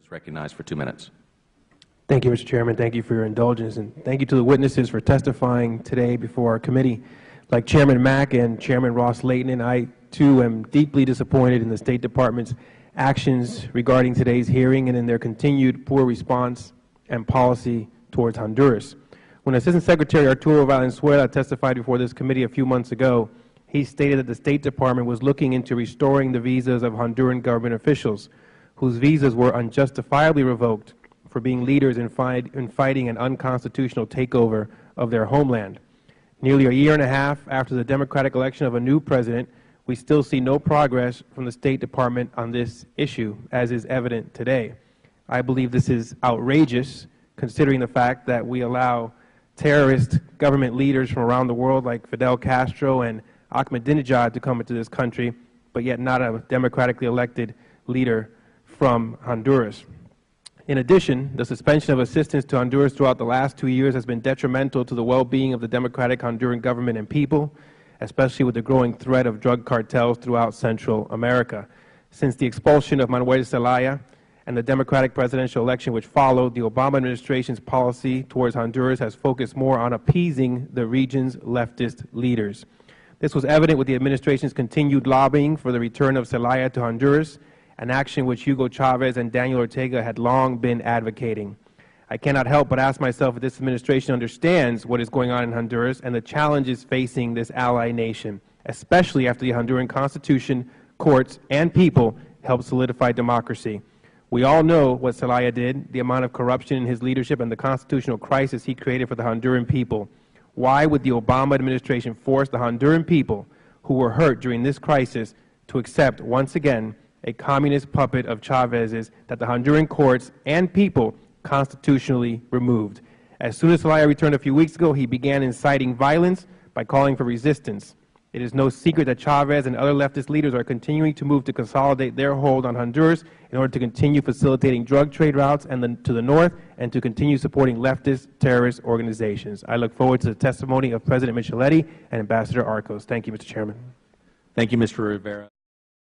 is recognized for 2 minutes. Thank you, Mr. Chairman. Thank you for your indulgence, and thank you to the witnesses for testifying today before our committee. Like Chairman Mack and Chairman Ross-Leighton, I too am deeply disappointed in the State Department's actions regarding today's hearing and in their continued poor response and policy towards Honduras. When Assistant Secretary Arturo Valenzuela testified before this committee a few months ago, he stated that the State Department was looking into restoring the visas of Honduran government officials whose visas were unjustifiably revoked for being leaders in fighting an unconstitutional takeover of their homeland. Nearly a year and a half after the democratic election of a new president, we still see no progress from the State Department on this issue, as is evident today. I believe this is outrageous, considering the fact that we allow terrorist government leaders from around the world like Fidel Castro and Ahmadinejad to come into this country, but yet not a democratically elected leader from Honduras. In addition, the suspension of assistance to Honduras throughout the last 2 years has been detrimental to the well-being of the democratic Honduran government and people, especially with the growing threat of drug cartels throughout Central America. Since the expulsion of Manuel Zelaya and the democratic presidential election which followed, the Obama administration's policy towards Honduras has focused more on appeasing the region's leftist leaders. This was evident with the administration's continued lobbying for the return of Zelaya to Honduras, an action which Hugo Chavez and Daniel Ortega had long been advocating. I cannot help but ask myself if this administration understands what is going on in Honduras and the challenges facing this ally nation, especially after the Honduran Constitution, courts, and people helped solidify democracy. We all know what Zelaya did, the amount of corruption in his leadership, and the constitutional crisis he created for the Honduran people. Why would the Obama administration force the Honduran people who were hurt during this crisis to accept, once again, a communist puppet of Chavez's that the Honduran courts and people constitutionally removed? As soon as Zelaya returned a few weeks ago, he began inciting violence by calling for resistance. It is no secret that Chavez and other leftist leaders are continuing to move to consolidate their hold on Honduras in order to continue facilitating drug trade routes to the north and to continue supporting leftist terrorist organizations. I look forward to the testimony of President Micheletti and Ambassador Arcos. Thank you, Mr. Chairman. Thank you, Mr. Rivera.